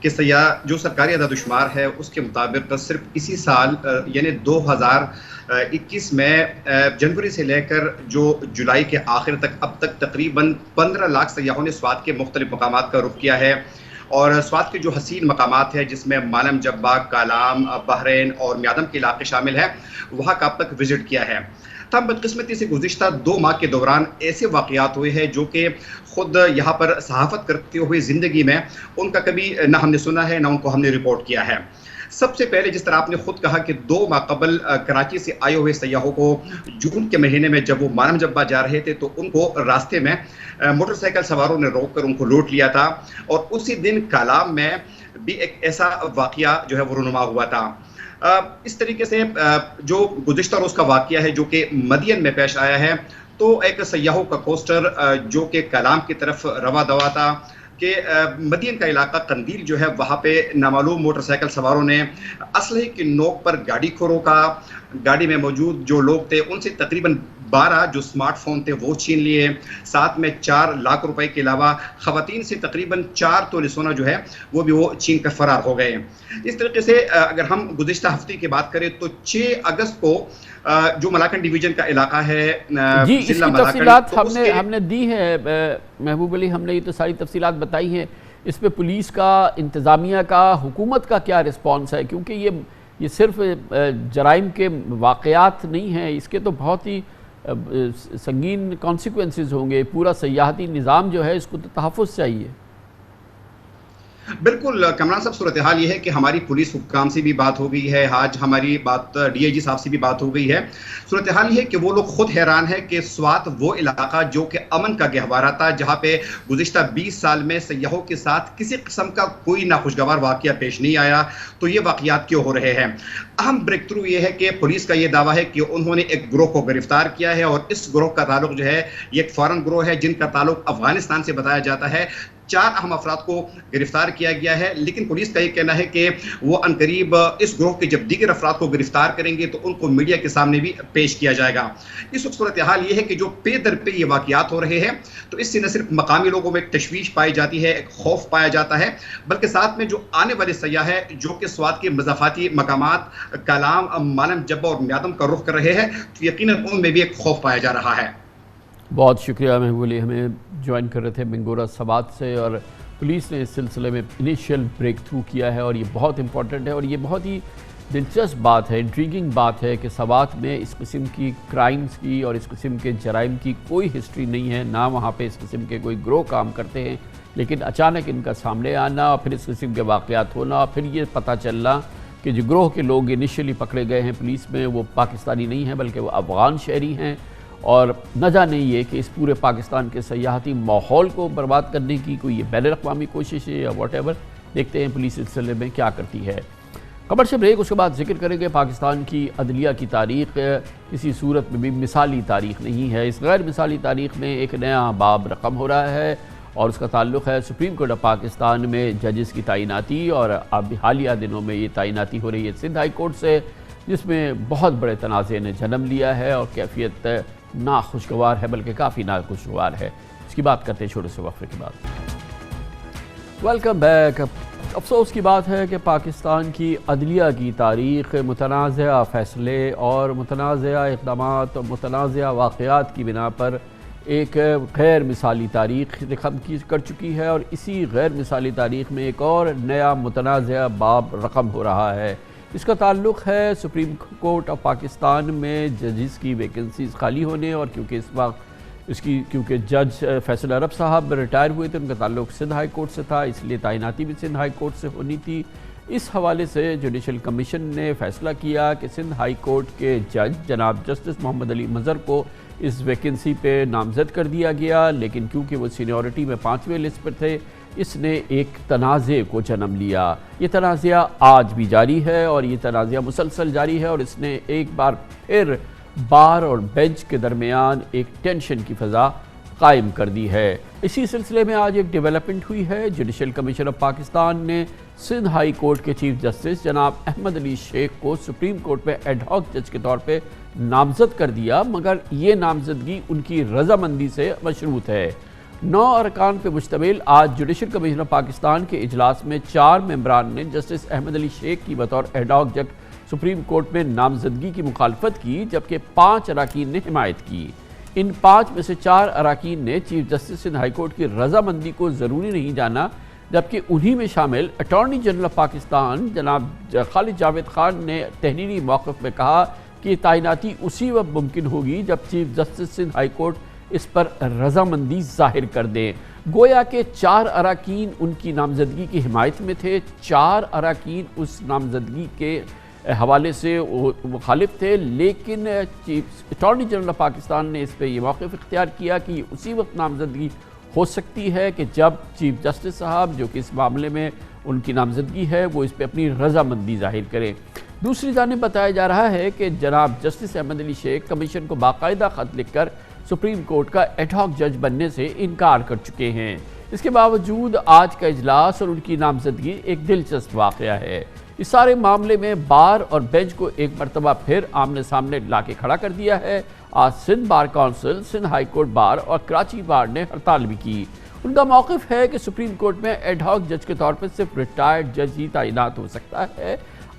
کہ سیاح جو سرکاری اعداد و شمار ہے اس کے مطابق صرف اسی سال یعنی 2021 میں جنوری سے لے کر جو جولائی کے آخر تک اب تک تقریباً 15 لاکھ سیاحوں نے سوات کے مختلف مقامات کا رخ کیا ہے، اور سوات کے جو حسین مقامات ہیں جس میں مانم جبہ، کالام، بحرین اور میادم کے علاقے شامل ہیں، وہاں کا اب تک وزٹ کیا ہے۔ تب بدقسمتی سے گزشتہ 2 ماہ کے دوران ایسے واقعات ہوئے ہیں جو کہ خود یہاں پر صحافت کرتے ہوئے زندگی میں ان کا کبھی نہ ہم نے سنا ہے نہ ان کو ہم نے رپورٹ کیا ہے۔ سب سے پہلے جس طرح آپ نے خود کہا کہ 2 ماہ قبل کراچی سے آئے ہوئے سیاحوں کو جون کے مہینے میں جب وہ مانم جبہ جا رہے تھے تو ان کو راستے میں موٹر سائیکل سواروں نے روک کر ان کو لوٹ لیا تھا، اور اسی دن کالام میں بھی ایک ایسا واقعہ جو ہے وہ رونما ہوا تھا۔ اس طریقے سے جو گزشتہ روز کا واقعہ ہے جو کہ مدین میں پیش آیا ہے، تو ایک سیاحوں کا کوسٹر جو کہ کالام کی طرف رواں دوا تھا کہ مدین کا علاقہ قندیل جو ہے وہاں پہ نامعلوم موٹر سائیکل سواروں نے اسلحے کی نوک پر گاڑی کو روکا۔ گاڑی میں موجود جو لوگ تھے ان سے تقریباً 12 جو سمارٹ فون تھے وہ چھین لیے، ساتھ میں 4 لاکھ روپے کے علاوہ خواتین سے تقریباً 4 تولے سونا جو ہے وہ بھی وہ چھین کر فرار ہو گئے۔ اس طریقے سے اگر ہم گزشتہ ہفتے کی بات کریں تو 6 اگست کو جو ملاکنڈ ڈویژن کا علاقہ ہے جی، اس کی تفصیلات ہم نے دی ہے محبوب علی، ہم نے یہ تو ساری تفصیلات بتائی ہیں۔ اس پہ پولیس کا، انتظامیہ کا، حکومت کا کیا رسپانس ہے؟ کیونکہ یہ صرف جرائم کے واقعات نہیں ہیں، اس کے تو بہت ہی سنگین کانسیکوینسز ہوں گے۔ پورا سیاحتی نظام جو ہے اس کو تو تحفظ چاہیے۔ بالکل کامران صاحب، صورتحال یہ ہے کہ ہماری پولیس حکام سے بھی بات ہو گئی ہے، آج ہماری بات ڈی آئی جی صاحب سے بھی بات ہو گئی ہے۔ صورتحال یہ ہے کہ وہ لوگ خود حیران ہے کہ سوات وہ علاقہ جو کہ امن کا گہوارہ تھا، جہاں پہ گزشتہ 20 سال میں سیاحوں کے ساتھ کسی قسم کا کوئی ناخوشگوار واقعہ پیش نہیں آیا، تو یہ واقعات کیوں ہو رہے ہیں؟ اہم بریک تھرو یہ ہے کہ پولیس کا یہ دعویٰ ہے کہ انہوں نے ایک گروہ کو گرفتار کیا ہے، اور اس گروہ کا تعلق جو ہے یہ ایک فارن گروہ ہے جن کا تعلق افغانستان سے بتایا جاتا ہے۔ 4 اہم افراد کو گرفتار کیا گیا ہے، لیکن پولیس کا یہ کہنا ہے کہ وہ عنقریب اس گروہ کے جب دیگر افراد کو گرفتار کریں گے تو ان کو میڈیا کے سامنے بھی پیش کیا جائے گا۔ اس وقت صورتحال یہ ہے کہ جو پے در پہ یہ واقعات ہو رہے ہیں، تو اس سے نہ صرف مقامی لوگوں میں ایک تشویش پائی جاتی ہے، ایک خوف پایا جاتا ہے، بلکہ ساتھ میں جو آنے والے سیاح ہیں جو کہ سوات کے مضافاتی مقامات کالام، مانم جبہ اور میادم کا رخ کر رہے ہیں، تو یقیناً ان میں بھی ایک خوف پایا جا رہا ہے۔ بہت شکریہ محبوب علی، ہمیں جوائن کر رہے تھے بنگورہ سوات سے، اور پولیس نے اس سلسلے میں انیشیل بریک تھرو کیا ہے، اور یہ بہت امپورٹنٹ ہے، اور یہ بہت ہی دلچسپ بات ہے، انٹریگنگ بات ہے کہ سوات میں اس قسم کی کرائمز کی اور اس قسم کے جرائم کی کوئی ہسٹری نہیں ہے، نہ وہاں پہ اس قسم کے کوئی گروہ کام کرتے ہیں، لیکن اچانک ان کا سامنے آنا اور پھر اس قسم کے واقعات ہونا، اور پھر یہ پتہ چلنا کہ جو گروہ کے لوگ انیشیلی پکڑے گئے ہیں پولیس میں وہ پاکستانی نہیں ہیں بلکہ وہ افغان شہری ہیں، اور نہ جانے یہ کہ اس پورے پاکستان کے سیاحتی ماحول کو برباد کرنے کی کوئی یہ بین الاقوامی کوشش ہے یا واٹ ایور۔ دیکھتے ہیں پولیس اس سلسلے میں کیا کرتی ہے۔ کمرشل بریک، اس کے بعد ذکر کریں گے پاکستان کی عدلیہ کی تاریخ کسی صورت میں بھی مثالی تاریخ نہیں ہے، اس غیر مثالی تاریخ میں ایک نیا باب رقم ہو رہا ہے، اور اس کا تعلق ہے سپریم کورٹ آف پاکستان میں ججز کی تعیناتی، اور اب حالیہ دنوں میں یہ تعیناتی ہو رہی ہے سندھ ہائی کورٹ سے، جس میں بہت بڑے تنازع نے جنم لیا ہے اور کیفیت ناخوشگوار ہے، بلکہ کافی ناخوشگوار ہے۔ اس کی بات کرتے ہیں چھوٹے سے وقفے کے بعد۔ Welcome back. افسوس کی بات ہے کہ پاکستان کی عدلیہ کی تاریخ متنازعہ فیصلے اور متنازعہ اقدامات اور متنازعہ واقعات کی بنا پر ایک غیر مثالی تاریخ رقم کر چکی ہے، اور اسی غیر مثالی تاریخ میں ایک اور نیا متنازعہ باب رقم ہو رہا ہے۔ اس کا تعلق ہے سپریم کورٹ آف پاکستان میں ججز کی ویکنسیز خالی ہونے، اور کیونکہ جج فیصل عرب صاحب ریٹائر ہوئے تھے، ان کا تعلق سندھ ہائی کورٹ سے تھا، اس لیے تعیناتی بھی سندھ ہائی کورٹ سے ہونی تھی۔ اس حوالے سے جوڈیشل کمیشن نے فیصلہ کیا کہ سندھ ہائی کورٹ کے جج جناب جسٹس محمد علی مظہر کو اس ویکنسی پہ نامزد کر دیا گیا، لیکن کیونکہ وہ سینیورٹی میں 5ویں لسٹ پر تھے، اس نے ایک تنازع کو جنم لیا۔ یہ تنازع آج بھی جاری ہے، اور یہ تنازع مسلسل جاری ہے، اور اس نے ایک بار پھر بار اور بینچ کے درمیان ایک ٹینشن کی فضا قائم کر دی ہے۔ اسی سلسلے میں آج ایک ڈیولپمنٹ ہوئی ہے۔ جوڈیشل کمیشن آف پاکستان نے سندھ ہائی کورٹ کے چیف جسٹس جناب احمد علی شیخ کو سپریم کورٹ میں ایڈ ہاک جج کے طور پہ نامزد کر دیا، مگر یہ نامزدگی ان کی رضامندی سے مشروط ہے۔ 9 ارکان پہ مشتمل آج جوڈیشل کمیشن آف پاکستان کے اجلاس میں 4 ممبران نے جسٹس احمد علی شیخ کی بطور ایڈ ہاک جج سپریم کورٹ میں نامزدگی کی مخالفت کی، جبکہ 5 اراکین نے حمایت کی۔ ان 5 میں سے 4 اراکین نے chief justice Sindh high court کی رضامندی کو ضروری نہیں جانا، جبکہ انہی میں شامل اٹارنی جنرل آف پاکستان جناب خالد جاوید خان نے تحریری موقف میں کہا کہ تعیناتی اسی وقت ممکن ہوگی جب chief justice Sindh high court اس پر رضامندی ظاہر کر دیں۔ گویا کہ 4 اراکین ان کی نامزدگی کی حمایت میں تھے، 4 اراکین اس نامزدگی کے حوالے سے مخالف تھے، لیکن اٹارنی جنرل آف پاکستان نے اس پہ یہ موقف اختیار کیا کہ یہ اسی وقت نامزدگی ہو سکتی ہے کہ جب چیف جسٹس صاحب جو کہ اس معاملے میں ان کی نامزدگی ہے وہ اس پہ اپنی رضامندی ظاہر کریں۔ دوسری جانب بتایا جا رہا ہے کہ جناب جسٹس احمد علی شیخ کمیشن کو باقاعدہ خط لکھ کر سپریم کورٹ کا ایڈ ہاک جج بننے سے انکار کر چکے ہیں۔ اس کے باوجود آج کا اجلاس اور ان کی نامزدگی ایک دلچسپ واقعہ ہے۔ اس سارے معاملے میں بار اور بینچ کو ایک مرتبہ پھر آمنے سامنے لا کے کھڑا کر دیا ہے۔ آج Sindh bar council, Sindh high court bar اور کراچی بار نے ہڑتال بھی کی۔ ان کا موقف ہے کہ سپریم کورٹ میں ایڈ ہاک جج کے طور پر صرف ریٹائرڈ جج ہی تعینات ہو سکتا ہے۔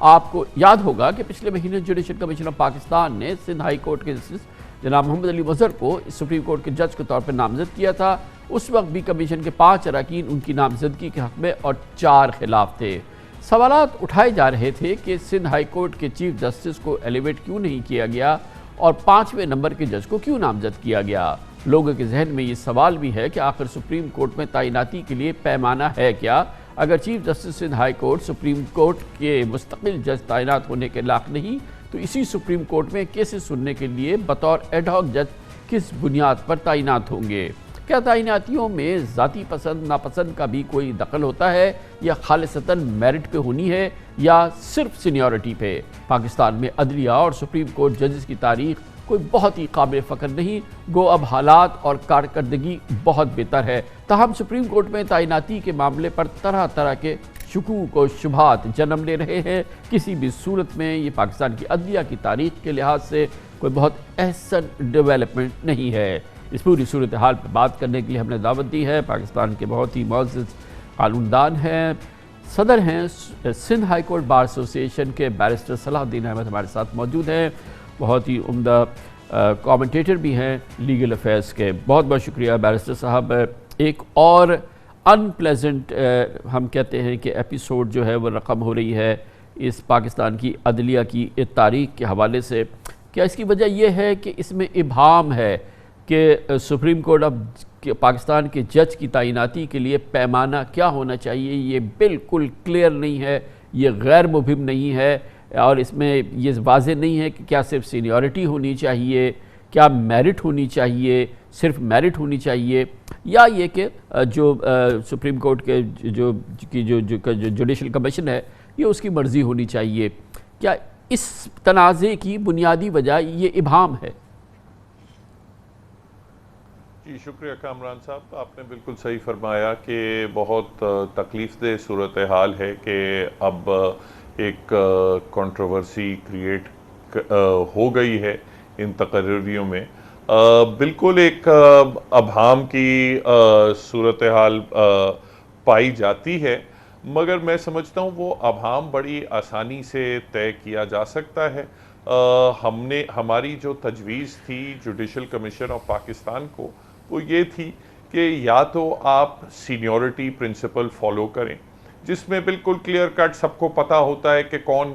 آپ کو یاد ہوگا کہ پچھلے مہینے جوڈیشل کمیشن آف پاکستان نے سندھ ہائی کورٹ کے جسٹس جناب محمد علی مظہر کو سپریم کورٹ کے جج کے طور پر نامزد کیا تھا۔ اس وقت بھی کمیشن کے 5 اراکین ان کی نامزدگی کے حق میں اور 4 خلاف تھے۔ سوالات اٹھائے جا رہے تھے کہ سندھ ہائی کورٹ کے چیف جسٹس کو ایلیویٹ کیوں نہیں کیا گیا اور 5ویں نمبر کے جج کو کیوں نامزد کیا گیا۔ لوگوں کے ذہن میں یہ سوال بھی ہے کہ آخر سپریم کورٹ میں تعیناتی کے لیے پیمانہ ہے کیا؟ اگر chief justice Sindh high court supreme court کے مستقل جج تعینات ہونے کے لائق نہیں تو اسی سپریم کورٹ میں کیسز سننے کے لیے بطور ایڈ ہاک جج کس بنیاد پر تعینات ہوں گے؟ کیا تعیناتیوں میں ذاتی پسند ناپسند کا بھی کوئی دخل ہوتا ہے یا خالصتاً میرٹ پہ ہونی ہے یا صرف سینیورٹی پہ؟ پاکستان میں عدلیہ اور سپریم کورٹ ججز کی تاریخ کوئی بہت ہی قابل فخر نہیں، گو اب حالات اور کارکردگی بہت بہتر ہے۔ تاہم سپریم کورٹ میں تعیناتی کے معاملے پر طرح طرح کے شکوک و شبہات جنم لے رہے ہیں۔ کسی بھی صورت میں یہ پاکستان کی عدلیہ کی تاریخ کے لحاظ سے کوئی بہت احسن ڈیولپمنٹ نہیں ہے۔ اس پوری صورتحال پر بات کرنے کے لیے ہم نے دعوت دی ہے پاکستان کے بہت ہی معزز قانون دان ہیں، صدر ہیں سندھ ہائی کورٹ بار ایسوسی ایشن کے بیرسٹر صلاح الدین احمد ہمارے ساتھ موجود ہیں، بہت ہی عمدہ کامنٹیٹر بھی ہیں لیگل افیئرز کے۔ بہت بہت شکریہ بیرسٹر صاحب۔ ایک اور ان پلیزنٹ ہم کہتے ہیں کہ ایپیسوڈ جو ہے وہ رقم ہو رہی ہے اس پاکستان کی عدلیہ کی تاریخ کے حوالے سے۔ کیا اس کی وجہ یہ ہے کہ اس میں ابہام ہے کہ سپریم کورٹ اب پاکستان کے جج کی تعیناتی کے لیے پیمانہ کیا ہونا چاہیے یہ بالکل کلیئر نہیں ہے، یہ غیر مبہم نہیں ہے، اور اس میں یہ واضح نہیں ہے کہ کیا صرف سینیورٹی ہونی چاہیے، کیا میرٹ ہونی چاہیے، صرف میرٹ ہونی چاہیے، یا یہ کہ جو سپریم کورٹ کے جو جوڈیشل کمیشن ہے یہ اس کی مرضی ہونی چاہیے۔ کیا اس تنازع کی بنیادی وجہ یہ ابہام ہے؟ جی شکریہ کامران صاحب، آپ نے بالکل صحیح فرمایا کہ بہت تکلیف دہ صورتحال ہے کہ اب ایک کنٹروورسی کریٹ ہو گئی ہے ان تقرریوں میں۔ بالکل ایک ابہام کی صورتحال پائی جاتی ہے، مگر میں سمجھتا ہوں وہ ابہام بڑی آسانی سے طے کیا جا سکتا ہے۔ ہماری جو تجویز تھی جوڈیشل کمیشن آف پاکستان کو وہ یہ تھی کہ یا تو آپ سینیورٹی پرنسپل فالو کریں، جس میں بالکل کلیئر کٹ سب کو پتہ ہوتا ہے کہ کون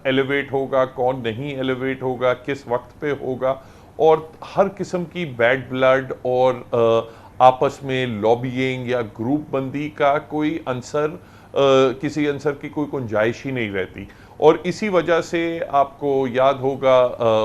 ایلیویٹ ہوگا کون نہیں ایلیویٹ ہوگا کس وقت پہ ہوگا، اور ہر قسم کی بیڈ بلڈ اور آپس میں لابینگ یا گروپ بندی کا کوئی کسی عنصر کی کوئی گنجائش ہی نہیں رہتی۔ اور اسی وجہ سے آپ کو یاد ہوگا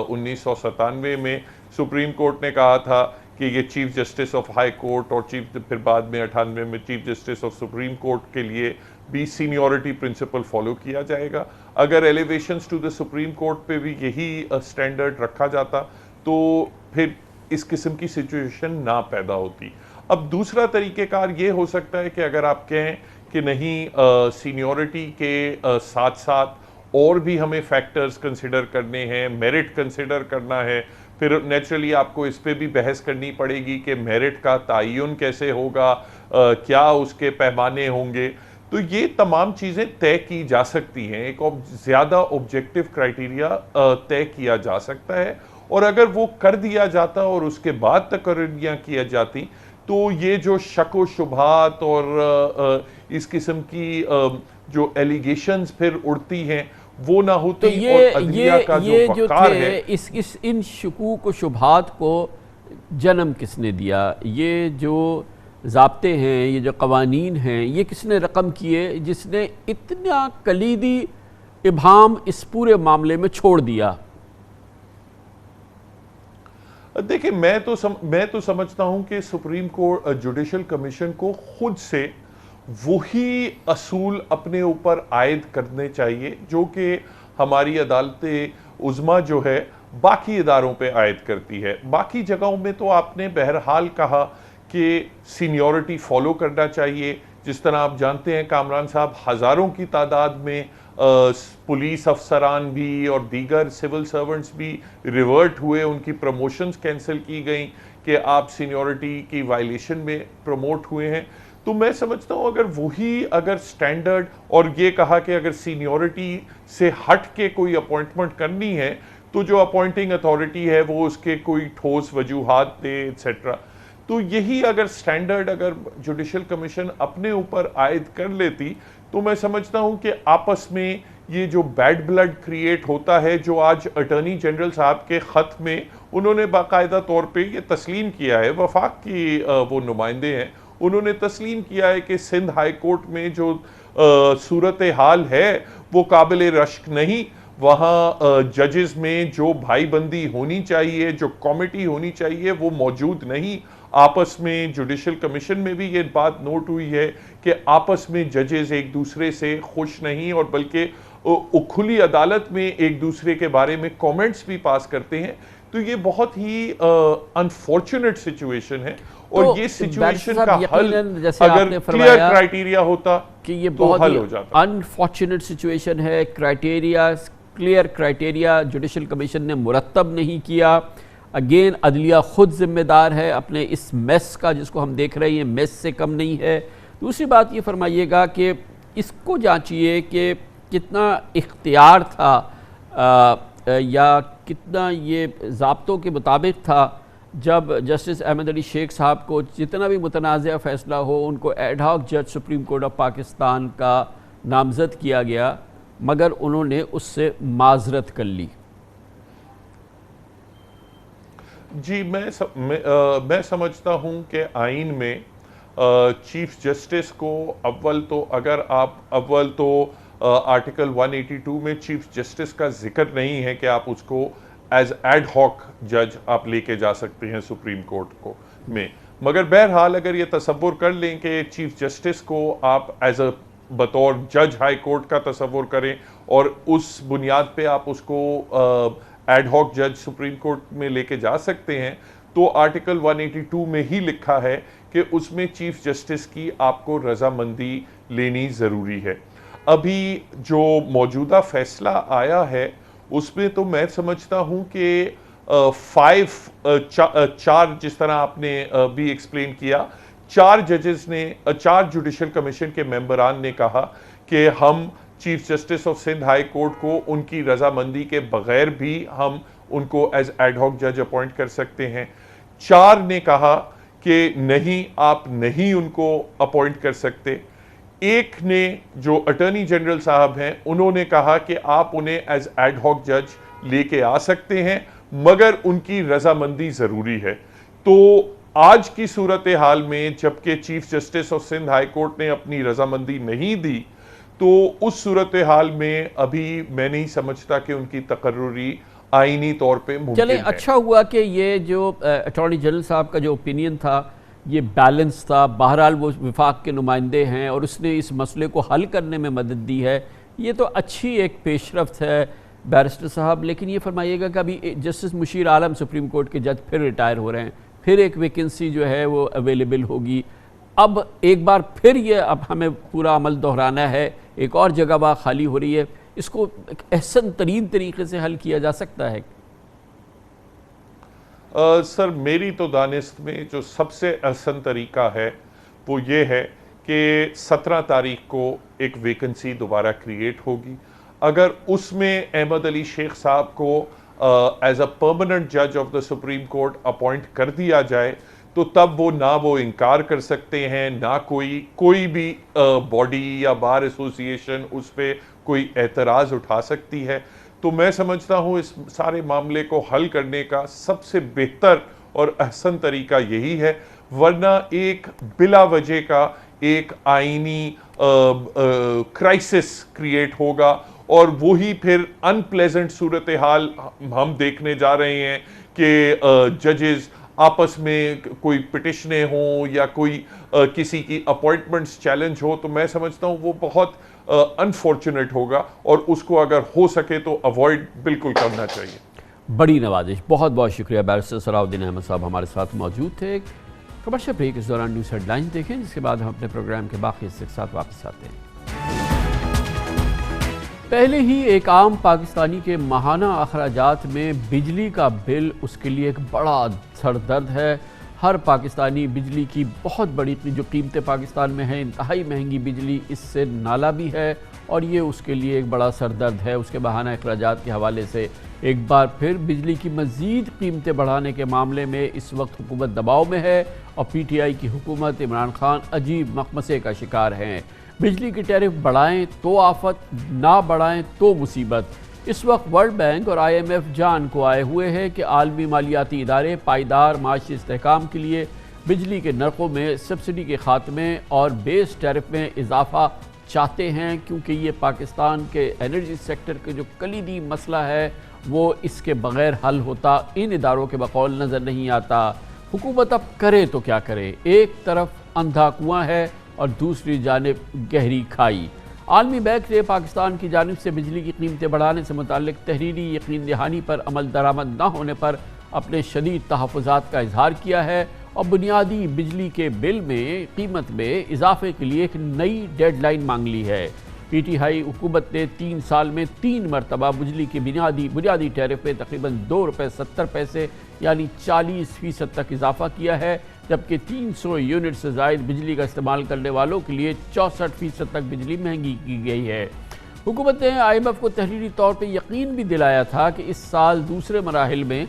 1997 میں سپریم کورٹ نے کہا تھا کہ یہ chief justice of high court اور پھر بعد میں 98 میں chief justice of supreme court کے لیے بھی سینیورٹی پرنسپل فالو کیا جائے گا۔ اگر elevations to the Supreme Court پہ بھی یہی سٹینڈرڈ رکھا جاتا تو پھر اس قسم کی سچویشن نہ پیدا ہوتی۔ اب دوسرا طریقہ کار یہ ہو سکتا ہے کہ اگر آپ کہیں کہ نہیں سینیورٹی کے ساتھ ساتھ اور بھی ہمیں فیکٹرز کنسیڈر کرنے ہیں، میرٹ کنسیڈر کرنا ہے، پھر نیچرلی آپ کو اس پہ بھی بحث کرنی پڑے گی کہ میرٹ کا تعین کیسے ہوگا, کیا اس کے پیمانے ہوں گے. تو یہ تمام چیزیں طے کی جا سکتی ہیں, ایک زیادہ آبجیکٹو کرائٹیریا طے کیا جا سکتا ہے, اور اگر وہ کر دیا جاتا اور اس کے بعد تقرریاں کیا جاتی تو یہ جو شک و شبہات اور اس قسم کی جو ایلیگیشنز پھر اڑتی ہیں وہ نہ ہوتی. اور عدلیہ کا جو وقار ہے, ان شکوک و شبہات کو جنم کس نے دیا؟ یہ جو ضابطے ہیں, یہ جو قوانین ہیں, یہ کس نے رقم کیے جس نے اتنا کلیدی ابہام اس پورے معاملے میں چھوڑ دیا؟ دیکھیں, میں تو سمجھتا ہوں کہ سپریم کورٹ جوڈیشل کمیشن کو خود سے وہی اصول اپنے اوپر عائد کرنے چاہیے جو کہ ہماری عدالت عظمیٰ جو ہے باقی اداروں پہ عائد کرتی ہے. باقی جگہوں میں تو آپ نے بہرحال کہا کہ سینیورٹی فالو کرنا چاہیے. جس طرح آپ جانتے ہیں کامران صاحب, ہزاروں کی تعداد میں پولیس افسران بھی اور دیگر سول سرونٹس بھی ریورٹ ہوئے, ان کی پروموشنز کینسل کی گئیں کہ آپ سینیورٹی کی وائلیشن میں پروموٹ ہوئے ہیں. تو میں سمجھتا ہوں اگر سٹینڈرڈ, اور یہ کہا کہ اگر سینیورٹی سے ہٹ کے کوئی اپوائنٹمنٹ کرنی ہے تو جو اپوائنٹنگ اتھارٹی ہے وہ اس کے کوئی ٹھوس وجوہات دے ایٹسیٹرا. تو یہی اگر سٹینڈرڈ اگر جوڈیشل کمیشن اپنے اوپر عائد کر لیتی تو میں سمجھتا ہوں کہ آپس میں یہ جو بیڈ بلڈ کریٹ ہوتا ہے, جو آج اٹارنی جنرل صاحب کے خط میں انہوں نے باقاعدہ طور پہ یہ تسلیم کیا ہے, وفاق کی وہ نمائندے ہیں, انہوں نے تسلیم کیا ہے کہ سندھ ہائی کورٹ میں جو صورتحال ہے وہ قابل رشک نہیں. وہاں ججز میں جو بھائی بندی ہونی چاہیے, جو کمیٹی ہونی چاہیے وہ موجود نہیں. آپس میں جوڈیشل کمیشن میں بھی یہ بات نوٹ ہوئی ہے کہ آپس میں ججز ایک دوسرے سے خوش نہیں, اور بلکہ کھلی عدالت میں ایک دوسرے کے بارے میں کومنٹس بھی پاس کرتے ہیں. تو یہ بہت ہی انفارچونیٹ سچویشن ہے, اور یہ سچویشن کا حل اگر کلیئر کرائیٹیریا ہوتا کہ یہ تو بہت حل ہو جاتا. انفارچونیٹ سچویشن ہے. کلیئر کرائیٹیریا جوڈیشل کمیشن نے مرتب نہیں کیا. اگین عدلیہ خود ذمہ دار ہے اپنے اس میس کا, جس کو ہم دیکھ رہے ہیں میس سے کم نہیں ہے. دوسری بات یہ فرمائیے گا کہ اس کو جانچیے کہ کتنا اختیار تھا یا کتنا یہ ضابطوں کے مطابق تھا جب جسٹس احمد علی شیخ صاحب کو جتنا بھی متنازع فیصلہ ہو ان کو ایڈ ہاک جج سپریم کورٹ آف پاکستان کا نامزد کیا گیا, مگر انہوں نے اس سے معذرت کر لی. جی, میں سمجھتا ہوں کہ آئین میں چیف جسٹس کو اول تو آرٹیکل 182 میں چیف جسٹس کا ذکر نہیں ہے کہ آپ اس کو ایز ایڈ ہاک جج آپ لے کے جا سکتے ہیں سپریم کورٹ کو میں. مگر بہرحال اگر یہ تصور کر لیں کہ چیف جسٹس کو آپ ایز اے بطور جج ہائی کورٹ کا تصور کریں اور اس بنیاد پہ آپ اس کو ایڈ ہاک جج سپریم کورٹ میں لے کے جا سکتے ہیں, تو آرٹیکل 182 میں ہی لکھا ہے کہ اس میں چیف جسٹس کی آپ کو رضامندی لینی ضروری ہے. ابھی جو موجودہ فیصلہ آیا ہے اس میں تو میں سمجھتا ہوں کہ چار جس طرح آپ نے بھی ایکسپلین کیا, 4 ججز نے 4 جوڈیشل کمیشن کے ممبران نے کہا کہ ہم chief justice of Sindh high court کو ان کی رضامندی کے بغیر بھی ہم ان کو ایز ایڈ ہاک جج اپوائنٹ کر سکتے ہیں. 4 نے کہا کہ نہیں, آپ نہیں ان کو اپوائنٹ کر سکتے. ایک نے جو اٹارنی جنرل صاحب ہیں انہوں نے کہا کہ آپ انہیں ایز ایڈ ہاک جج لے کے آ سکتے ہیں مگر ان کی رضامندی ضروری ہے. تو آج کی صورتحال میں جبکہ chief justice of Sindh high court نے اپنی رضامندی نہیں دی, تو اس صورتحال میں ابھی میں نہیں سمجھتا کہ ان کی تقرری آئینی طور پہ ممکن ہے. چلیں, اچھا ہوا کہ یہ جو اٹارنی جنرل صاحب کا جو اوپینین تھا یہ بیلنس تھا. بہرحال وہ وفاق کے نمائندے ہیں اور اس نے اس مسئلے کو حل کرنے میں مدد دی ہے, یہ تو اچھی ایک پیش رفت ہے بیرسٹر صاحب. لیکن یہ فرمائیے گا کہ ابھی جسٹس مشیر عالم سپریم کورٹ کے جج پھر ریٹائر ہو رہے ہیں, پھر ایک ویکنسی جو ہے وہ اویلیبل ہوگی. اب ایک بار پھر یہ اب ہمیں پورا عمل دہرانا ہے, ایک اور جگہ وہاں خالی ہو رہی ہے, اس کو احسن ترین طریقے سے حل کیا جا سکتا ہے. سر میری تو دانست میں جو سب سے احسن طریقہ ہے وہ یہ ہے کہ 17 تاریخ کو ایک ویکنسی دوبارہ کریٹ ہوگی. اگر اس میں احمد علی شیخ صاحب کو ایز اے پرماننٹ جج of the Supreme court appoint کر دیا جائے تو تب وہ انکار کر سکتے ہیں، نہ کوئی بھی باڈی یا بار ایسوسیشن اس پہ کوئی اعتراض اٹھا سکتی ہے. تو میں سمجھتا ہوں اس سارے معاملے کو حل کرنے کا سب سے بہتر اور احسن طریقہ یہی ہے، ورنہ ایک بلا وجہ کا ایک آئینی کرائسس کریٹ ہوگا اور وہی پھر ان پلیزنٹ صورتحال ہم دیکھنے جا رہے ہیں کہ ججز آپس میں کوئی پٹیشنیں ہوں یا کوئی کسی کی اپوائنٹمنٹس چیلنج ہو. تو میں سمجھتا ہوں وہ بہت انفارچونیٹ ہوگا اور اس کو اگر ہو سکے تو اوائڈ بالکل کرنا چاہیے. بڑی نوازش. بہت بہت شکریہ بیرسٹر صلاح الدین احمد صاحب ہمارے ساتھ موجود تھے. کمرشل بریک، اس دوران نیوز ہیڈ لائنز دیکھیں، جس کے بعد ہم اپنے پروگرام کے باقی حصے کے ساتھ واپس آتے ہیں. پہلے ہی ایک عام پاکستانی کے ماہانہ اخراجات میں بجلی کا بل اس کے لیے ایک بڑا سر درد ہے. ہر پاکستانی بجلی کی بہت بڑی جو قیمتیں پاکستان میں ہیں، انتہائی مہنگی بجلی، اس سے نالا بھی ہے اور یہ اس کے لیے ایک بڑا سر درد ہے. اس کے ماہانہ اخراجات کے حوالے سے ایک بار پھر بجلی کی مزید قیمتیں بڑھانے کے معاملے میں اس وقت حکومت دباؤ میں ہے اور پی ٹی آئی کی حکومت عمران خان عجیب مخمصے کا شکار ہیں. بجلی کی ٹیرف بڑھائیں تو آفت، نہ بڑھائیں تو مصیبت. اس وقت ورلڈ بینک اور آئی ایم ایف جان کو آئے ہوئے ہیں کہ عالمی مالیاتی ادارے پائیدار معاشی استحکام کے لیے بجلی کے نرخوں میں سبسڈی کے خاتمے اور بیس ٹیرف میں اضافہ چاہتے ہیں، کیونکہ یہ پاکستان کے انرجی سیکٹر کے جو کلیدی مسئلہ ہے وہ اس کے بغیر حل ہوتا ان اداروں کے بقول نظر نہیں آتا. حکومت اب کرے تو کیا کرے؟ ایک طرف اندھا کنواں ہے اور دوسری جانب گہری کھائی. عالمی بینک نے پاکستان کی جانب سے بجلی کی قیمتیں بڑھانے سے متعلق تحریری یقین دہانی پر عمل درآمد نہ ہونے پر اپنے شدید تحفظات کا اظہار کیا ہے اور بنیادی بجلی کے بل میں قیمت میں اضافے کے لیے ایک نئی ڈیڈ لائن مانگ لی ہے. پی ٹی آئی حکومت نے 3 سال میں 3 مرتبہ بجلی کی بنیادی ٹیرف میں تقریباً ₹2.70 یعنی 40% تک اضافہ کیا ہے، جبکہ 300 یونٹ سے زائد بجلی کا استعمال کرنے والوں کے لیے 64% تک بجلی مہنگی کی گئی ہے. حکومت نے آئی ایم ایف کو تحریری طور پہ یقین بھی دلایا تھا کہ اس سال دوسرے مراحل میں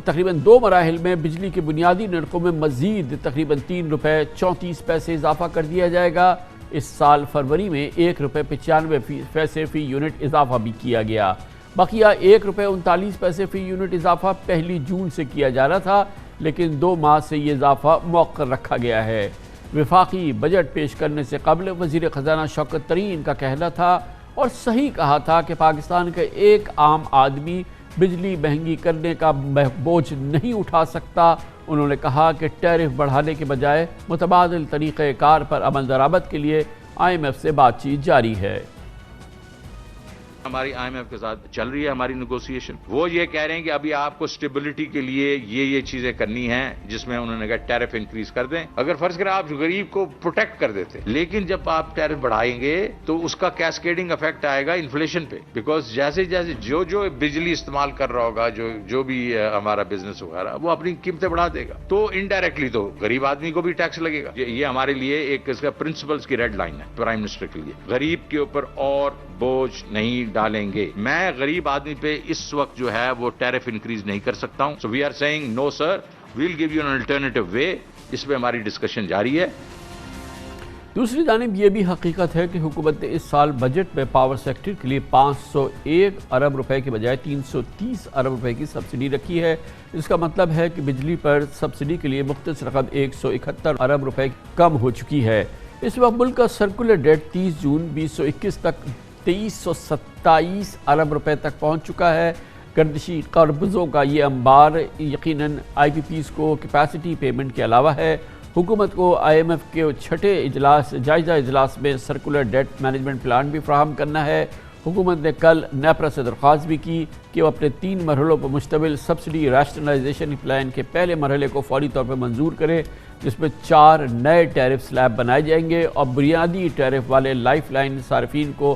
تقریباً 2 مراحل میں بجلی کے بنیادی نرخوں میں مزید تقریباً ₹3.34 اضافہ کر دیا جائے گا. اس سال فروری میں ₹1.95 فی یونٹ اضافہ بھی کیا گیا. بقیہ ₹1.39 فی یونٹ اضافہ 1 جون سے کیا جانا تھا، لیکن 2 ماہ سے یہ اضافہ مؤخر رکھا گیا ہے. وفاقی بجٹ پیش کرنے سے قبل وزیر خزانہ شوکت طرین کا کہنا تھا اور صحیح کہا تھا کہ پاکستان کا ایک عام آدمی بجلی مہنگی کرنے کا بوجھ نہیں اٹھا سکتا. انہوں نے کہا کہ ٹیرف بڑھانے کے بجائے متبادل طریقہ کار پر عمل درآمد کے لیے آئی ایم ایف سے بات چیت جاری ہے. ہماری آئی ایم ایف کے ساتھ چل رہی ہے ہماری نیگوسیشن. وہ یہ کہہ رہے ہیں کہ ابھی آپ کو سٹیبلٹی کے لیے یہ چیزیں کرنی ہیں، جس میں انہوں نے کہا ٹیرف انکریز کر دیں. اگر فرض کریں آپ غریب کو پروٹیکٹ کر دیتے، لیکن جب آپ ٹیرف بڑھائیں گے تو اس کا کیسکیڈنگ افیکٹ آئے گا انفلیشن پہ، بیکاز جیسے جو بجلی استعمال کر رہا ہوگا، جو بھی ہمارا بزنس وغیرہ، وہ اپنی قیمتیں بڑھا دے گا، تو انڈائریکٹلی تو غریب آدمی کو بھی ٹیکس لگے گا. یہ ہمارے لیے ایک اس کا پرنسپلز کی ریڈ لائن ہے پرائم منسٹر کے لیے. غریب کے اوپر اور بوجھ نہیں ڈالیں گے. میں غریب آدمی پہ اس وقت جو ہے وہ ٹیرف انکریز نہیں کر سکتا ہوں. So we are seeing no sir, we'll give you an alternative way. اس پہ ہماری ڈسکشن جاری ہے. دوسری جانب یہ بھی حقیقت ہے کہ حکومت نے اس سال بجٹ میں پاور سیکٹر کے لیے 501 ارب روپے کے بجائے 330 ارب روپے کی سبسڈی رکھی ہے. اس کا مطلب ہے کہ بجلی پر سبسڈی کے لیے مختص رقم 171 ارب روپے کم ہو چکی ہے. اس وقت ملک کا سرکولر ڈیٹ 30 جون 2021 تک 2327 ارب روپے تک پہنچ چکا ہے. گردشی قرضوں کا یہ انبار یقیناً آئی پی پیز کو کیپیسٹی پیمنٹ کے علاوہ ہے. حکومت کو آئی ایم ایف کے چھٹے جائزہ اجلاس میں سرکولر ڈیٹ مینجمنٹ پلان بھی فراہم کرنا ہے. حکومت نے کل نیپرا سے درخواست بھی کی کہ وہ اپنے 3 مرحلوں پر مشتمل سبسڈی ریشنلائزیشن پلان کے پہلے مرحلے کو فوری طور پر منظور کرے، جس میں 4 نئے ٹیرف سلیب بنائے جائیں گے اور بنیادی ٹیرف والے لائف لائن صارفین کو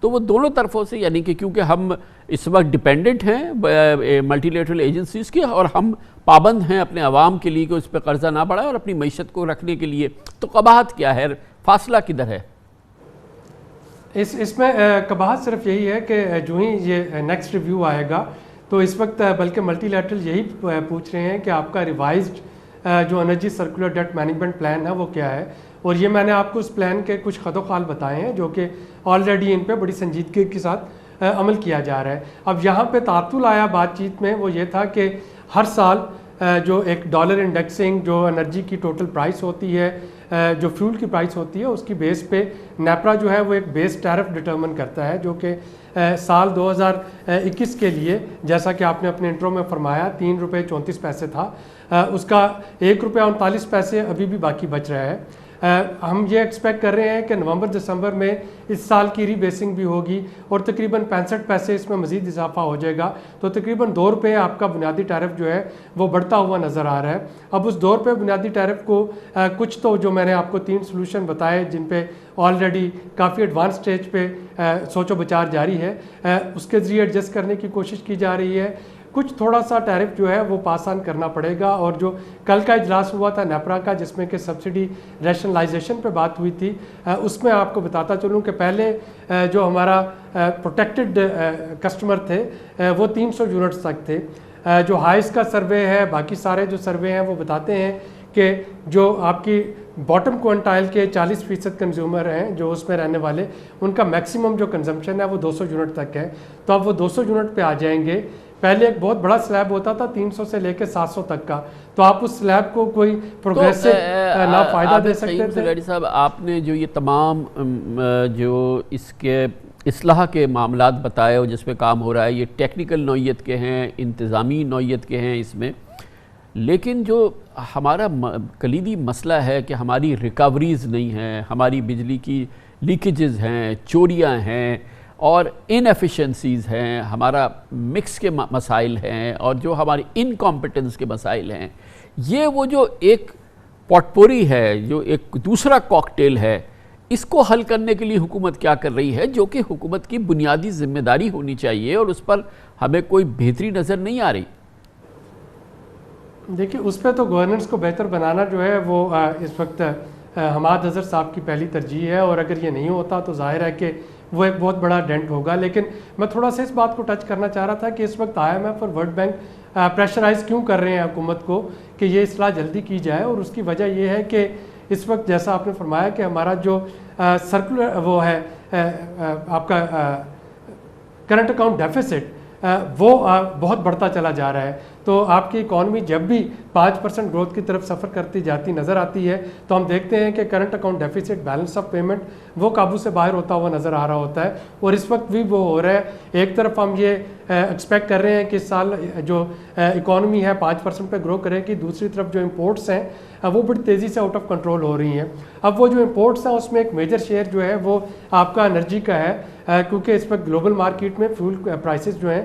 تو وہ دونوں طرفوں سے یعنی کہ کیونکہ ہم اس وقت ڈیپینڈنٹ ہیں ملٹی لیٹرل ایجنسیز کی اور ہم پابند ہیں اپنے عوام کے لیے کہ اس پہ قرضہ نہ بڑھائے اور اپنی معیشت کو رکھنے کے لیے، تو قباحت کیا ہے، فاصلہ کدھر ہے؟ اس میں قباحت صرف یہی ہے کہ جو ہی یہ نیکسٹ ریویو آئے گا تو اس وقت بلکہ ملٹی لیٹرل یہی پوچھ رہے ہیں کہ آپ کا ریوائزڈ جو energy circular debt management plan ہے وہ کیا ہے، اور یہ میں نے آپ کو اس پلان کے کچھ خط و خال بتائے ہیں جو کہ آلریڈی ان پہ بڑی سنجیدگی کے ساتھ عمل کیا جا رہا ہے۔ اب یہاں پہ تعطل آیا بات چیت میں وہ یہ تھا کہ ہر سال جو ایک ڈالر انڈیکسنگ جو انرجی کی ٹوٹل پرائس ہوتی ہے، جو فیول کی پرائس ہوتی ہے، اس کی بیس پہ نیپرا جو ہے وہ ایک بیس ٹیرف ڈٹرمن کرتا ہے جو کہ سال 2021 کے لیے جیسا کہ آپ نے اپنے انٹرو میں فرمایا 3 روپے 34 پیسے تھا، اس کا 1 روپے 39 پیسے ابھی بھی باقی بچ رہا ہے۔ ہم یہ ایکسپیکٹ کر رہے ہیں کہ نومبر دسمبر میں اس سال کی ری بیسنگ بھی ہوگی اور تقریباً 65 پیسے اس میں مزید اضافہ ہو جائے گا، تو تقریباً 2 روپے آپ کا بنیادی ٹیرف جو ہے وہ بڑھتا ہوا نظر آ رہا ہے۔ اب اس 2 روپے بنیادی ٹیرف کو کچھ تو جو میں نے آپ کو 3 سلوشن بتائے جن پہ آلریڈی کافی ایڈوانس سٹیج پہ سوچ و بچار جاری ہے، اس کے ذریعے ایڈجسٹ کرنے کی کوشش کی جا رہی ہے۔ کچھ تھوڑا سا ٹیرف جو ہے وہ پاس آن کرنا پڑے گا، اور جو کل کا اجلاس ہوا تھا نیپرا کا جس میں کہ سبسڈی ریشنلائزیشن پہ بات ہوئی تھی، اس میں آپ کو بتاتا چلوں کہ پہلے جو ہمارا پروٹیکٹڈ کسٹمر تھے وہ 300 یونٹس تک تھے۔ جو ہائیس کا سروے ہے، باقی سارے جو سروے ہیں وہ بتاتے ہیں کہ جو آپ کی باٹم کوانٹائل کے 40% کنزیومر ہیں جو اس میں رہنے والے، ان کا میکسیمم جو کنزمپشن ہے وہ 200 یونٹ تک ہے، تو اب وہ 200 یونٹ پہ آ جائیں گے۔ پہلے ایک بہت بڑا سلیب ہوتا تھا 300 سے لے کے 700 تک کا، تو آپ اس سلیب کو کوئی پروگریسو نہ فائدہ دے سکتے تھے۔ ریڈی صاحب، آپ نے جو یہ تمام جو اس کے اصلاح کے معاملات بتائے اور جس پہ کام ہو رہا ہے، یہ ٹیکنیکل نوعیت کے ہیں، انتظامی نوعیت کے ہیں اس میں، لیکن جو ہمارا کلیدی مسئلہ ہے کہ ہماری ریکوریز نہیں ہیں، ہماری بجلی کی لیکیجز ہیں، چوریاں ہیں اور انیفیشنسیز ہیں، ہمارا مکس کے مسائل ہیں اور جو ہماری انکمپیٹنس کے مسائل ہیں، یہ وہ جو ایک پوٹ پوری ہے، جو ایک دوسرا کاکٹیل ہے، اس کو حل کرنے کے لیے حکومت کیا کر رہی ہے، جو کہ حکومت کی بنیادی ذمہ داری ہونی چاہیے اور اس پر ہمیں کوئی بہتری نظر نہیں آ رہی۔ دیکھیے اس پہ تو گورننس کو بہتر بنانا جو ہے وہ اس وقت حماد اظہر صاحب کی پہلی ترجیح ہے، اور اگر یہ نہیں ہوتا تو ظاہر ہے کہ وہ ایک بہت بڑا ڈینٹ ہوگا۔ لیکن میں تھوڑا سا اس بات کو ٹچ کرنا چاہ رہا تھا کہ اس وقت IMF اور ورلڈ بینک پریشرائز کیوں کر رہے ہیں حکومت کو کہ یہ اصلاح جلدی کی جائے، اور اس کی وجہ یہ ہے کہ اس وقت جیسا آپ نے فرمایا کہ ہمارا جو سرکولر وہ ہے آپ کا کرنٹ اکاؤنٹ ڈیفیسٹ وہ بہت بڑھتا چلا جا رہا ہے، تو آپ کی اکانومی جب بھی 5% گروتھ کی طرف سفر کرتی جاتی نظر آتی ہے تو ہم دیکھتے ہیں کہ current account deficit balance of payment وہ قابو سے باہر ہوتا ہوا نظر آ رہا ہوتا ہے، اور اس وقت بھی وہ ہو رہا ہے۔ ایک طرف ہم یہ ایکسپیکٹ کر رہے ہیں کہ اس سال جو اکانومی ہے 5% پہ گرو کرے گی، دوسری طرف جو امپورٹس ہیں وہ بڑی تیزی سے آؤٹ آف کنٹرول ہو رہی ہیں۔ اب وہ جو امپورٹس ہیں اس میں ایک میجر شیئر جو ہے وہ آپ کا انرجی کا ہے، کیونکہ اس وقت گلوبل مارکیٹ میں فیول پرائسز جو ہیں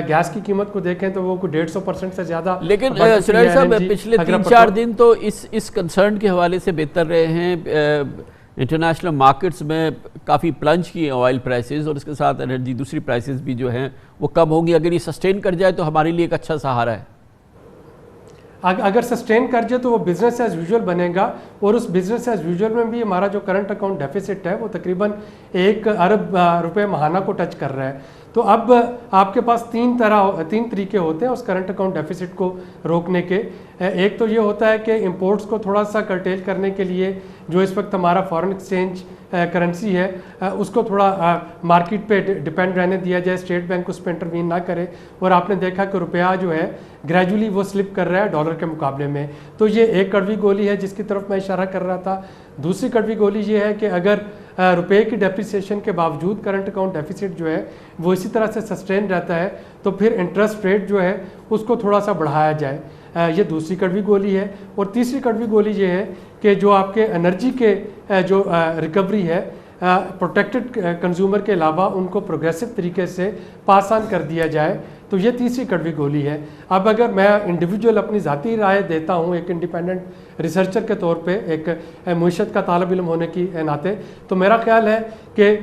گیس کی قیمت کو دیکھیں تو وہ کوئی 150% سے زیادہ، لیکن سراج صاحب پچھلے 3-4 دن تو اس کنسرن کے حوالے سے بہتر رہے ہیں۔ انٹرنیشنل مارکیٹس میں کافی پلنج کی ہیں آئل پرائسز، اور اس کے ساتھ انرجی دوسری پرائسز بھی جو ہیں وہ کم ہوں گی۔ اگر یہ سسٹین کر جائے تو ہمارے لیے ایک اچھا سہارا ہے۔ اگر سسٹین کر جائے تو وہ بزنس ایز یوزول بنے گا، اور اس بزنس ایز یوزول میں بھی ہمارا جو کرنٹ اکاؤنٹ ڈیفیسٹ ہے وہ تقریباً 1 ارب روپے ماہانہ کو ٹچ کر رہا ہے۔ تو اب آپ کے پاس 3 طریقے ہوتے ہیں اس کرنٹ اکاؤنٹ ڈیفیسٹ کو روکنے کے۔ ایک تو یہ ہوتا ہے کہ امپورٹس کو تھوڑا سا کرٹیل کرنے کے لیے جو اس وقت ہمارا فارن ایکسچینج کرنسی ہے اس کو تھوڑا مارکیٹ پہ ڈیپینڈ رہنے دیا جائے، اسٹیٹ بینک اس پہ انٹروین نہ کرے، اور آپ نے دیکھا کہ روپیہ جو ہے گریجولی وہ سلپ کر رہا ہے ڈالر کے مقابلے میں۔ تو یہ ایک کڑوی گولی ہے جس کی طرف میں اشارہ کر رہا تھا۔ دوسری کڑوی گولی یہ ہے کہ اگر روپے کی ڈیپریسیشن کے باوجود کرنٹ اکاؤنٹ ڈیفیسٹ جو ہے وہ اسی طرح سے سسٹین رہتا ہے تو پھر انٹرسٹ ریٹ جو ہے اس کو تھوڑا سا بڑھایا جائے، یہ دوسری کڑوی گولی ہے۔ اور تیسری کڑوی گولی یہ ہے کہ جو آپ کے انرجی کے جو ریکوری ہے پروٹیکٹڈ کنزیومر کے علاوہ ان کو پروگریسو طریقے سے پاس آن کر دیا جائے، تو یہ تیسری کڑوی گولی ہے۔ اب اگر میں انڈیویجول اپنی ذاتی رائے دیتا ہوں ایک انڈیپینڈنٹ ریسرچر کے طور پہ، ایک معیشت کا طالب علم ہونے کی ناطے، تو میرا خیال ہے کہ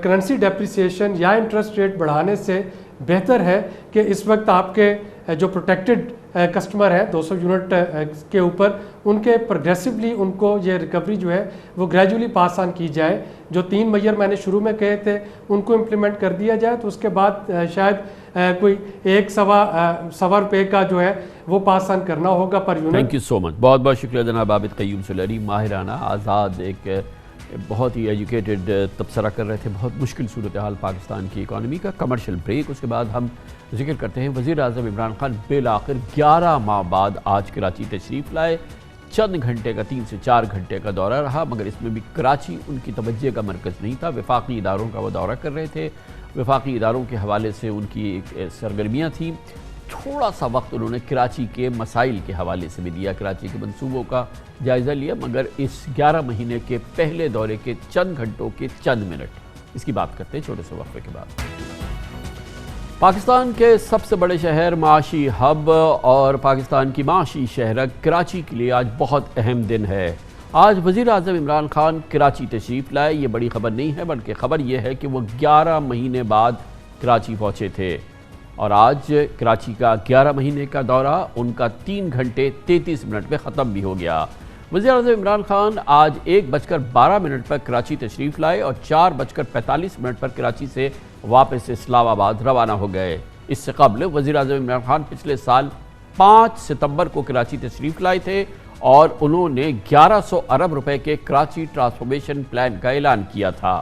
کرنسی ڈیپریسیشن یا انٹرسٹ ریٹ بڑھانے سے بہتر ہے کہ اس وقت آپ کے جو پروٹیکٹڈ کسٹمر ہیں 200 یونٹ کے اوپر، ان کے پروگریسولی ان کو یہ ریکوری جو ہے وہ گریجولی پاس آن کی جائے۔ جو 3 میئر میں نے شروع میں کہے تھے ان کو امپلیمنٹ کر دیا جائے، تو اس کے بعد شاید کوئی 1.25 روپے کا جو ہے وہ پاس آن کرنا ہوگا per unit. Thank you so much, بہت بہت شکریہ جناب عابد قیوم سولری، ماہرانہ آزاد ایک بہت ہی ایجوکیٹڈ تبصرہ کر رہے تھے بہت مشکل صورتحال پاکستان کی اکانومی کا۔ کمرشل بریک، اس کے بعد ہم ذکر کرتے ہیں وزیر اعظم عمران خان بالآخر 11 ماہ بعد آج کراچی تشریف لائے۔ چند گھنٹے کا 3 سے 4 گھنٹے کا دورہ رہا، مگر اس میں بھی کراچی ان کی توجہ کا مرکز نہیں تھا۔ وفاقی اداروں کا وہ دورہ کر رہے تھے، وفاقی اداروں کے حوالے سے ان کی ایک سرگرمیاں تھیں۔ تھوڑا سا وقت انہوں نے کراچی کے مسائل کے حوالے سے بھی دیا، کراچی کے منصوبوں کا جائزہ لیا، مگر اس 11 مہینے کے پہلے دورے کے چند گھنٹوں کے چند منٹ اس کی بات کرتے ہیں چھوٹے سے وقفے کے بعد۔ پاکستان کے سب سے بڑے شہر، معاشی ہب اور پاکستان کی معاشی شہرک کراچی کے لیے آج بہت اہم دن ہے۔ آج وزیر اعظم عمران خان کراچی تشریف لائے۔ یہ بڑی خبر نہیں ہے، بلکہ خبر یہ ہے کہ وہ 11 مہینے بعد کراچی پہنچے تھے، اور آج کراچی کا 11 مہینے کا دورہ ان کا 3 گھنٹے 33 منٹ میں ختم بھی ہو گیا۔ وزیر اعظم عمران خان آج 1:12 پر کراچی تشریف لائے اور 4:45 پر کراچی سے واپس اسلام آباد روانہ ہو گئے۔ اس سے قبل وزیر اعظم عمران خان پچھلے سال 5 ستمبر کو کراچی تشریف لائے تھے اور انہوں نے 1100 ارب روپے کے کراچی ٹرانسفارمیشن پلان کا اعلان کیا تھا۔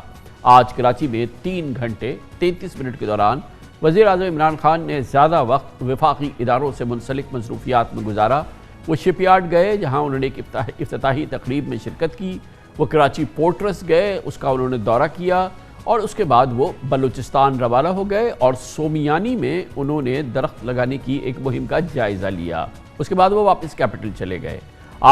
آج کراچی میں 3 گھنٹے 33 منٹ کے دوران وزیر اعظم عمران خان نے زیادہ وقت وفاقی اداروں سے منسلک مصروفیات میں گزارا۔ وہ شپ یارڈ گئے جہاں انہوں نے ایک افتتاحی تقریب میں شرکت کی، وہ کراچی پورٹ ٹرسٹ گئے، اس کا انہوں نے دورہ کیا، اور اس کے بعد وہ بلوچستان روانہ ہو گئے اور سومیانی میں انہوں نے درخت لگانے کی ایک مہم کا جائزہ لیا۔ اس کے بعد وہ واپس کیپٹل چلے گئے۔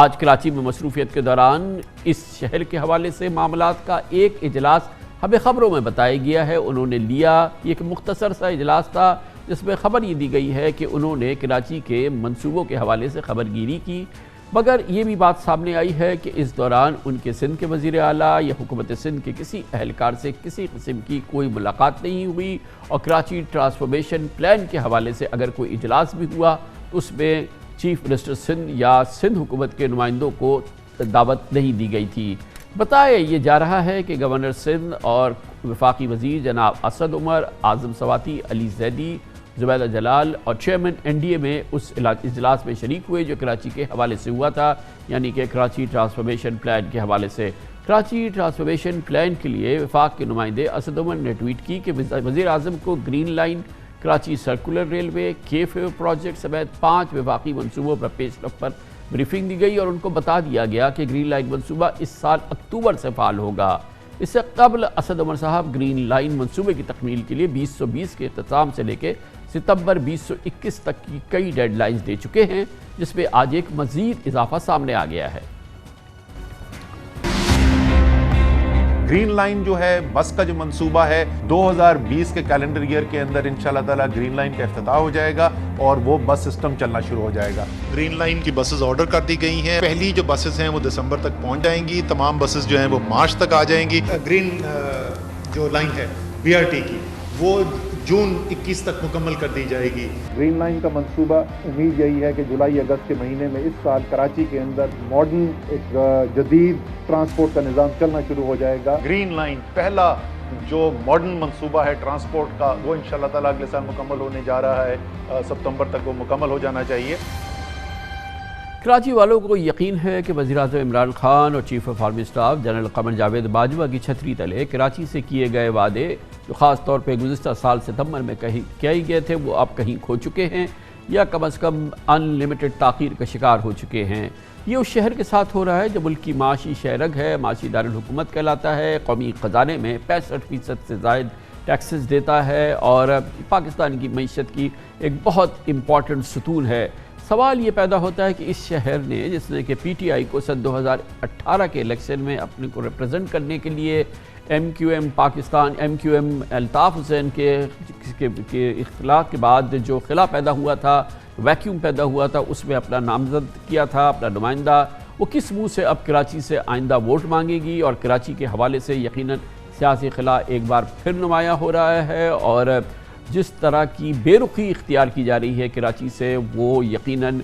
آج کراچی میں مصروفیت کے دوران اس شہر کے حوالے سے معاملات کا ایک اجلاس ہمیں خبروں میں بتایا گیا ہے انہوں نے لیا۔ یہ ایک مختصر سا اجلاس تھا جس میں خبر یہ دی گئی ہے کہ انہوں نے کراچی کے منصوبوں کے حوالے سے خبر گیری کی، مگر یہ بھی بات سامنے آئی ہے کہ اس دوران ان کے سندھ کے وزیر اعلیٰ یا حکومت سندھ کے کسی اہلکار سے کسی قسم کی کوئی ملاقات نہیں ہوئی، اور کراچی ٹرانسفارمیشن پلان کے حوالے سے اگر کوئی اجلاس بھی ہوا تو اس میں چیف منسٹر سندھ یا سندھ حکومت کے نمائندوں کو دعوت نہیں دی گئی تھی۔ بتایا یہ جا رہا ہے کہ گورنر سندھ اور وفاقی وزیر جناب اسد عمر، اعظم سواتی، علی زیدی، زبیدہ جلال اور چیئرمین NDA میں اس اجلاس میں شریک ہوئے جو کراچی کے حوالے سے ہوا تھا، یعنی کہ کراچی ٹرانسفارمیشن پلان کے حوالے سے۔ کراچی ٹرانسفارمیشن پلان کے لیے وفاق کے نمائندے اسد عمر نے ٹویٹ کی کہ وزیر اعظم کو green line, Karachi circular railway, KFO project سمیت 5 وفاقی منصوبوں پر پیش رفت پر بریفنگ دی گئی اور ان کو بتا دیا گیا کہ گرین لائن منصوبہ اس سال اکتوبر سے فعال ہوگا۔ اس سے قبل اسد عمر صاحب گرین لائن منصوبے کی تکمیل کے لیے 2020 کے اختتام سے لے کے ستمبر 2021 تک کی کئی ڈیڈ لائنز دے چکے ہیں، جس میں آج ایک مزید اضافہ سامنے آ گیا ہے۔ گرین لائن جو ہے بس کا جو منصوبہ ہے 2020 کے کیلنڈر ایئر کے اندر انشاءاللہ تعالیٰ گرین لائن کا افتتاح ہو جائے گا اور وہ بس سسٹم چلنا شروع ہو جائے گا۔ گرین لائن کی بسز آرڈر کر دی گئی ہیں، پہلی جو بسز ہیں وہ دسمبر تک پہنچ جائیں گی، تمام بسز جو ہیں وہ مارچ تک آ جائیں گی۔ گرین جو لائن ہے BRT کی وہ جون 21 تک مکمل کر دی جائے گی۔ گرین لائن کا منصوبہ امید یہی ہے کہ جولائی اگست کے مہینے میں اس سال کراچی کے اندر ماڈرن ایک جدید ٹرانسپورٹ کا نظام چلنا شروع ہو جائے گا۔ گرین لائن پہلا جو ماڈرن منصوبہ ہے ٹرانسپورٹ کا وہ انشاءاللہ تعالیٰ اگلے سال مکمل ہونے جا رہا ہے، ستمبر تک وہ مکمل ہو جانا چاہیے۔ کراچی والوں کو یقین ہے کہ وزیر اعظم عمران خان اور chief of army staff general Qamar Javed Bajwa کی چھتری تلے کراچی سے کیے گئے وعدے جو خاص طور پہ گزشتہ سال ستمبر میں کیے گئے تھے وہ اب کہیں کھو چکے ہیں یا کم از کم ان لمیٹڈ تاخیر کا شکار ہو چکے ہیں۔ یہ اس شہر کے ساتھ ہو رہا ہے جو ملک کی معاشی شہرگ ہے، معاشی دارالحکومت کہلاتا ہے، قومی خزانے میں 65% سے زائد ٹیکسز دیتا ہے اور پاکستان کی معیشت کی ایک بہت امپورٹنٹ ستون ہے۔ سوال یہ پیدا ہوتا ہے کہ اس شہر نے جس نے کہ PTI کو سن 2018 کے الیکشن میں اپنے کو ریپرزنٹ کرنے کے لیے MQM پاکستان MQM الطاف حسین کے اختلاف کے بعد جو خلا پیدا ہوا تھا، ویکیوم پیدا ہوا تھا، اس میں اپنا نامزد کیا تھا اپنا نمائندہ، وہ کس منہ سے اب کراچی سے آئندہ ووٹ مانگے گی؟ اور کراچی کے حوالے سے یقیناً سیاسی خلا ایک بار پھر نمایاں ہو رہا ہے، اور جس طرح کی بے رخی اختیار کی جا رہی ہے کراچی سے، وہ یقیناً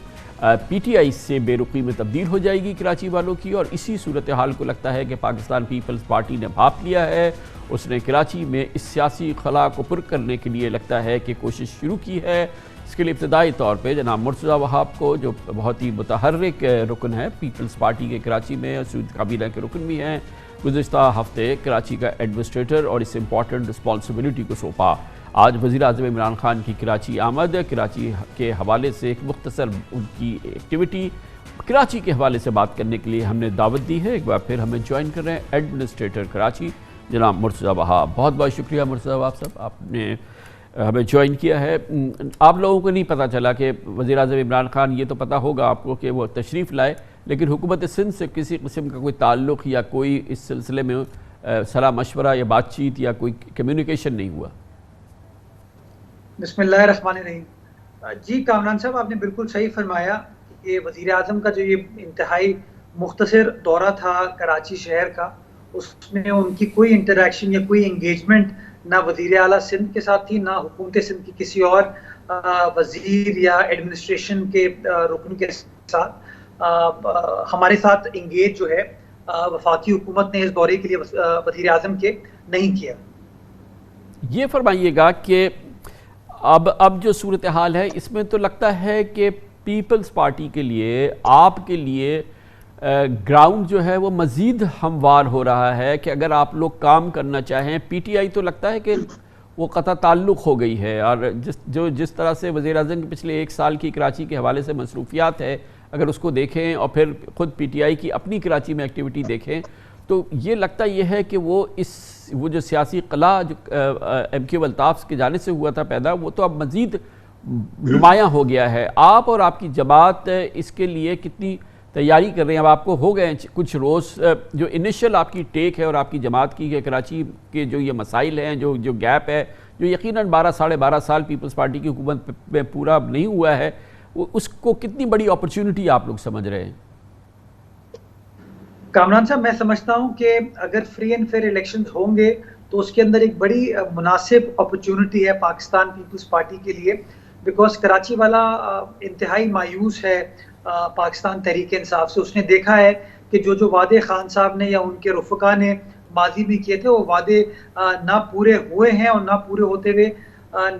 PTI سے بے رخی میں تبدیل ہو جائے گی کراچی والوں کی، اور اسی صورتحال کو لگتا ہے کہ پاکستان پیپلز پارٹی نے بھانپ لیا ہے۔ اس نے کراچی میں اس سیاسی خلا کو پر کرنے کے لیے لگتا ہے کہ کوشش شروع کی ہے۔ اس کے لیے ابتدائی طور پہ جناب مرتضیٰ وہاب کو، جو بہت ہی متحرک رکن ہے پیپلز پارٹی کے کراچی میں، سعود کابینہ کے رکن بھی ہیں، گزشتہ ہفتے کراچی کا ایڈمنسٹریٹر اور اس امپورٹنٹ رسپانسبلٹی کو سونپا۔ آج وزیر اعظم عمران خان کی کراچی آمد، کراچی کے حوالے سے ایک مختصر ان کی ایکٹیویٹی کراچی کے حوالے سے بات کرنے کے لیے ہم نے دعوت دی ہے۔ ایک بار پھر ہمیں جوائن کر رہے ہیں ایڈمنسٹریٹر کراچی جناب مرتضیٰ وہاب۔ بہت بہت شکریہ مرتضیٰ وہاب صاحب، آپ نے ہمیں جوائن کیا ہے۔ آپ لوگوں کو نہیں پتہ چلا کہ وزیر اعظم عمران خان، یہ تو پتہ ہوگا آپ کو کہ وہ تشریف لائے، لیکن حکومت سندھ سے کسی قسم کا کوئی تعلق یا کوئی اس سلسلے میں صلاح مشورہ یا بات چیت یا کوئی کمیونیکیشن نہیں ہوا؟ بسم اللہ الرحمن الرحیم۔ جی کامران صاحب، آپ نے بالکل صحیح فرمایا کہ وزیر اعظم کا جو یہ انتہائی مختصر دورہ تھا کراچی شہر کا، اس میں ان کی کوئی انٹریکشن یا کوئی انگیجمنٹ نہ وزیر اعلیٰ سندھ کے ساتھ تھی، نہ حکومت سندھ کی کسی اور وزیر یا ایڈمنسٹریشن کے رکن کے ساتھ۔ ہمارے ساتھ انگیج جو ہے وفاقی حکومت نے اس دورے کے لیے وزیر اعظم کے نہیں کیا۔ یہ فرمائیے گا کہ اب جو صورتحال ہے اس میں تو لگتا ہے کہ پیپلز پارٹی کے لیے، آپ کے لیے گراؤنڈ جو ہے وہ مزید ہموار ہو رہا ہے کہ اگر آپ لوگ کام کرنا چاہیں، PTI تو لگتا ہے کہ وہ قطع تعلق ہو گئی ہے، اور جس طرح سے وزیر اعظم کے پچھلے ایک سال کی کراچی کے حوالے سے مصروفیات ہے، اگر اس کو دیکھیں اور پھر خود PTI کی اپنی کراچی میں ایکٹیویٹی دیکھیں، تو یہ لگتا یہ ہے کہ وہ جو سیاسی قلعہ جو MQ الطاف کی جانب سے ہوا تھا پیدا، وہ تو اب مزید نمایاں ہو گیا ہے۔ آپ اور آپ کی جماعت اس کے لیے کتنی تیاری کر رہے ہیں؟ اب آپ کو ہو گئے کچھ روز، جو انیشل آپ کی ٹیک ہے اور آپ کی جماعت کی کہ کراچی کے جو یہ مسائل ہیں، جو گیپ ہے، جو یقیناً 12-12.5 سال پیپلز پارٹی کی حکومت میں پورا نہیں ہوا ہے، اس کو کتنی بڑی اپرچونٹی آپ لوگ سمجھ رہے ہیں؟ کامران صاحب، میں سمجھتا ہوں کہ اگر فری اینڈ فیئر الیکشنز ہوں گے تو اس کے اندر ایک بڑی مناسب اپرچونٹی ہے پاکستان پیپلز پارٹی کے لیے، بیکاز کراچی والا انتہائی مایوس ہے پاکستان تحریک انصاف سے۔ اس نے دیکھا ہے کہ جو وعدے خان صاحب نے یا ان کے رفقا نے ماضی میں کیے تھے، وہ وعدے نہ پورے ہوئے ہیں اور نہ پورے ہوتے ہوئے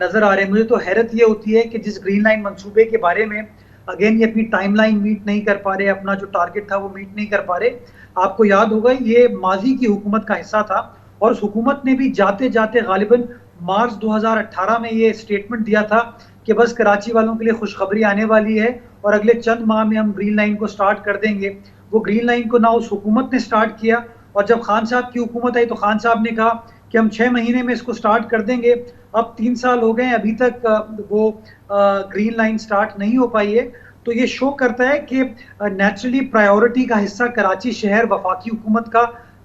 نظر آ رہے ہیں۔ مجھے تو حیرت یہ ہوتی ہے کہ جس گرین لائن منصوبے کے بارے میں اگین یہ اپنی ٹائم لائن میٹ نہیں کر پا رہے، اپنا جو ٹارگٹ تھا وہ میٹ نہیں کر پا رہے۔ آپ کو یاد ہوگا یہ ماضی کی حکومت کا حصہ تھا، اور اس حکومت نے بھی جاتے جاتے غالباً مارچ 2018 میں یہ سٹیٹمنٹ دیا تھا کہ بس کراچی والوں کے لیے خوشخبری آنے والی ہے اور اگلے چند ماہ میں ہم گرین لائن کو سٹارٹ کر دیں گے۔ وہ گرین لائن کو نہ اس حکومت نے سٹارٹ کیا، اور جب خان صاحب کی حکومت آئی تو خان صاحب نے کہا کہ ہم 6 مہینے میں اس کو سٹارٹ کر دیں گے۔ اب 3 سال ہو گئے ہیں، ابھی تک وہ گرین لائن سٹارٹ نہیں ہو پائی ہے۔ تو یہ شو کرتا ہے کہ نیچرلی پرائیورٹی کا حصہ کراچی شہر وفاقی حکومت کا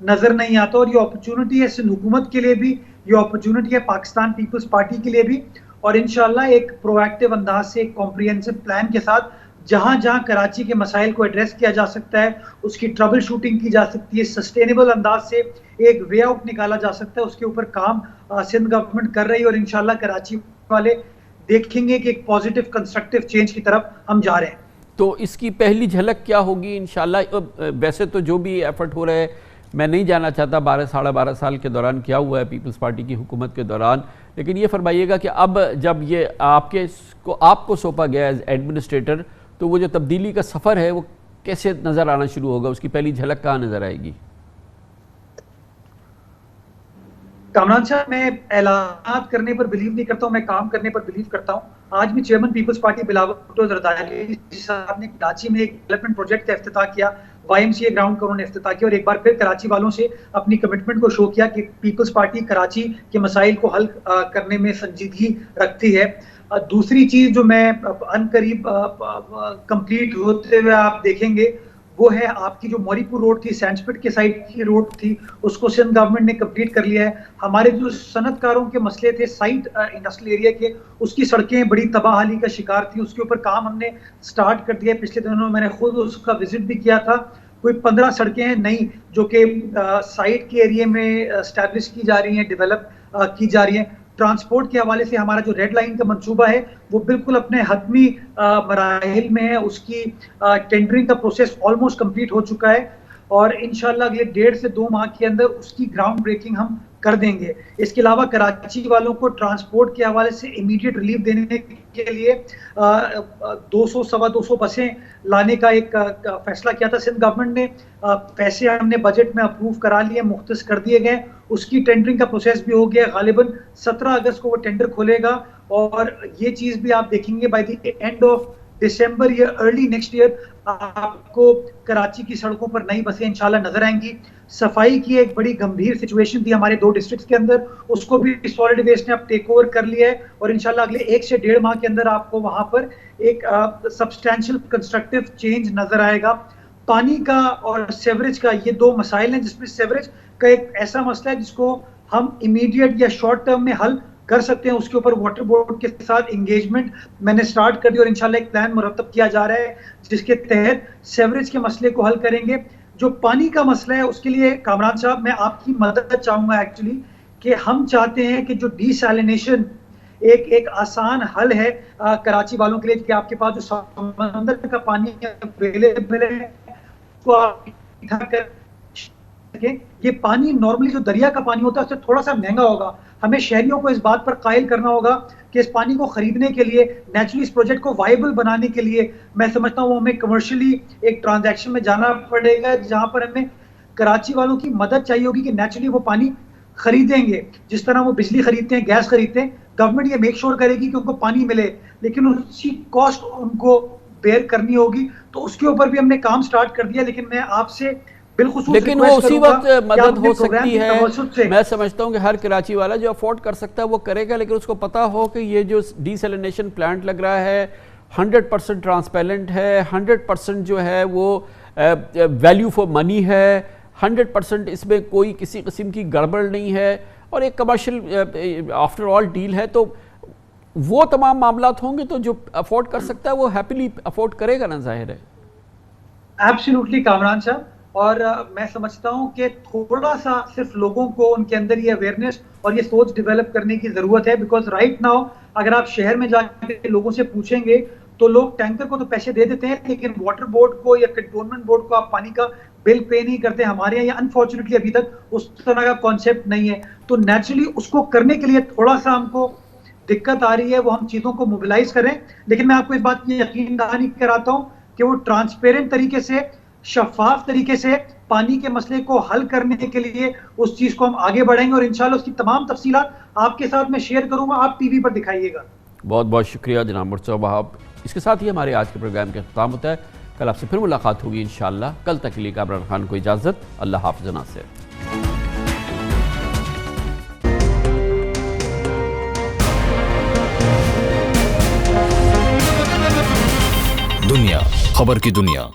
نظر نہیں آتا، اور یہ اپرچونٹی ہے سندھ حکومت کے لیے بھی، یہ اپرچونٹی ہے پاکستان پیپلز پارٹی کے لیے بھی، اور انشاءاللہ ایک پرو ایکٹیو انداز سے، ایک کمپریہنسو پلان کے ساتھ جہاں جہاں کراچی کے مسائل کو ایڈریس کیا جا سکتا ہے اس کی ٹربل شوٹنگ کی جا سکتی ہے، سسٹینیبل انداز سے ایک وے آؤٹ نکالا جا سکتا ہے، اس کے اوپر کام سندھ گورنمنٹ کر رہی ہے، اور انشاءاللہ کراچی والے دیکھیں گے کہ ایک پازیٹیو کنسٹرکٹیو چینج کی طرف ہم جا رہے ہیں۔ تو اس کی پہلی جھلک کیا ہوگی انشاءاللہ؟ ویسے تو جو بھی ایفرٹ ہو رہا ہے، میں نہیں جانا چاہتا 12-12.5 سال کے دوران کیا ہوا ہے پیپلز پارٹی کی حکومت کے دوران، لیکن یہ فرمائیے گا کہ اب جب یہ آپ کو سونپا گیا ایز ایڈمنسٹریٹر، تو وہ جو تبدیلی کا سفر ہے وہ کیسے نظر آنا شروع ہوگا؟ اس کی پہلی جھلک کہاں نظر آئے گی؟ کامران صاحب، میں اعلانات کرنے پر بلیو نہیں کرتا ہوں، میں کام کرنے پر بلیو کرتا ہوں۔ آج بھی chairman Peoples Party Bilawal Bhutto Zardari صاحب نے کراچی میں ایک ڈیولپمنٹ پروجیکٹ کا افتتاح کیا، YMCA گراؤنڈ کا انہوں نے افتتاح کیا، اور ایک بار پھر کراچی والوں سے اپنی کمٹمنٹ کو شو کیا کہ پیپلز پارٹی کراچی کے مسائل کو حل کرنے میں سنجیدگی رکھتی ہے۔ دوسری چیز جو میں ان قریب کمپلیٹ ہوتے ہوئے آپ دیکھیں گے وہ ہے آپ کی جو موریپور روڈ تھی، سینڈسپٹ کے سائڈ کی روڈ تھی، اس کو سندھ گورنمنٹ نے کمپلیٹ کر لیا ہے. ہمارے جو صنعت کاروں کے مسئلے تھے سائٹ انڈسٹریل ایریا کے، اس کی سڑکیں بڑی تباہ حالی کا شکار تھی، اس کے اوپر کام ہم نے سٹارٹ کر دیا. پچھلے دنوں میں نے خود اس کا وزٹ بھی کیا تھا. کوئی 15 سڑکیں ہیں نئی جو کہ سائٹ کے ایریا میں اسٹیبلش کی جا رہی ہیں، ڈیولپ کی جا رہی ہیں. ٹرانسپورٹ کے حوالے سے ہمارا جو ریڈ لائن کا منصوبہ ہے وہ بالکل اپنے حتمی مراحل میں ہے. اس کی ٹینڈرنگ کا پروسیس آلموسٹ کمپلیٹ ہو چکا ہے اور انشاءاللہ اگلے 1.5 سے 2 ماہ کے اندر اس کی گراؤنڈ بریکنگ ہم کر دیں گے. اس کے علاوہ کراچی والوں کو ٹرانسپورٹ کے حوالے سے امیڈیٹ ریلیف دینے کے لیے 200-250 بسیں لانے کا ایک فیصلہ کیا تھا سندھ گورنمنٹ نے. پیسے ہم نے بجٹ میں اپروو کرا لیے، مختص کر دیے گئے. اس کی ٹینڈرنگ کا پروسیس بھی ہو گیا. غالباً 17 اگست کو وہ ٹینڈر کھولے گا اور یہ چیز بھی آپ دیکھیں گے بائی دی اینڈ آف دسمبر یا ارلی نیکسٹ ایئر آپ کو کراچی کی سڑکوں پر نئی بسیں انشاءاللہ نظر آئیں گی. صفائی کی ایک بڑی گمبھیر سچویشن تھی ہمارے 2 ڈسٹرکٹس کے اندر، اس کو بھی سالڈ ویسٹ نے اب ٹیک اوور کر لیا ہے اور انشاءاللہ اگلے 1 سے 1.5 ماہ کے اندر آپ کو وہاں پر ایک سبسٹینشل کنسٹرکٹیو چینج نظر آئے گا. پانی کا اور سیوریج کا یہ 2 مسائل ہیں جس میں سیوریج کا ایک ایسا مسئلہ ہے جس کو ہم امیڈیٹ یا شارٹ ٹرم میں حل کر سکتے ہیں. اس کے اوپر واٹر بورڈ کے ساتھ انگیجمنٹ میں نے سٹارٹ کر دی اور انشاءاللہ ایک پلان مرتب کیا جا رہا ہے جس کے تحت سیوریج کے مسئلے کو حل کریں گے. جو پانی کا مسئلہ ہے اس کے لیے کامران صاحب میں آپ کی مدد چاہوں گا ایکچولی کہ ہم چاہتے ہیں کہ جو ڈی سیلینیشن ایک آسان حل ہے کراچی والوں کے لیے کہ آپ کے پاس جو سمندر کا پانی اویلیبل ہے تو آپ کر سکیں. یہ پانی نارملی جو دریا کا پانی ہوتا ہے اس سے تھوڑا سا مہنگا ہوگا. ہمیں شہریوں کو اس بات پر قائل کرنا ہوگا کہ اس پانی کو خریدنے کے لیے نیچرلی اس پروجیکٹ کو وائبل بنانے کے لیے میں سمجھتا ہوں وہ ہمیں کمرشلی ایک ٹرانزیکشن میں جانا پڑے گا جہاں پر ہمیں کراچی والوں کی مدد چاہیے ہوگی کہ نیچرلی وہ پانی خریدیں گے جس طرح وہ بجلی خریدتے ہیں، گیس خریدتے ہیں. گورنمنٹ یہ میک شور کرے گی کہ ان کو پانی ملے لیکن اس کی کاسٹ ان کو بیئر کرنی ہوگی. تو اس کے اوپر بھی ہم نے کام سٹارٹ کر دیا لیکن میں آپ سے لیکن وہ اسی وقت مدد ہو سکتی ہے. میں سمجھتا ہوں کہ ہر کراچی والا جو افورڈ کر سکتا ہے وہ کرے گا لیکن اس کو پتا ہو کہ یہ جو ڈی سیلینیشن پلانٹ لگ رہا ہے 100% ٹرانسپیرنٹ ہے، 100% جو ہے وہ ویلیو فار منی ہے، 100% اس میں کوئی کسی قسم کی گڑبڑ نہیں ہے اور ایک کمرشل آفٹر آل ڈیل ہے. تو وہ تمام معاملات ہوں گے تو جو افورڈ کر سکتا ہے وہ ہیپیلی افورڈ کرے گا نا، ظاہر ہے. ایبسلیوٹلی کامران صاحب. اور میں سمجھتا ہوں کہ تھوڑا سا صرف لوگوں کو ان کے اندر یہ اویئرنیس اور یہ سوچ ڈیولپ کرنے کی ضرورت ہے. بیکاز رائٹ ناؤ اگر آپ شہر میں جا کے لوگوں سے پوچھیں گے تو لوگ ٹینکر کو تو پیسے دے دیتے ہیں لیکن واٹر بورڈ کو یا کنٹونمنٹ بورڈ کو آپ پانی کا بل پے نہیں کرتے. ہمارے یہاں انفارچونیٹلی ابھی تک اس طرح کا کانسیپٹ نہیں ہے. تو نیچرلی اس کو کرنے کے لیے تھوڑا سا ہم کو دقت آ رہی ہے، وہ ہم چیزوں کو موبلائز کریں. لیکن میں آپ کو اس بات کی یقین دہانی کراتا ہوں کہ وہ ٹرانسپیرنٹ طریقے سے، شفاف طریقے سے پانی کے مسئلے کو حل کرنے کے لیے اس چیز کو ہم آگے بڑھیں گے اور انشاءاللہ اس کی تمام تفصیلات آپ کے ساتھ میں شیئر کروں گا. آپ ٹی وی پر دکھائیے گا. بہت بہت شکریہ جناب مرتضیٰ وہاب. اس کے ساتھ ہی ہمارے آج کے پروگرام کا اختتام ہوتا ہے. کل آپ سے پھر ملاقات ہوگی انشاءاللہ. کل تک کے لیے کامران خان کو اجازت. اللہ حافظ ناصر. دنیا خبر کی دنیا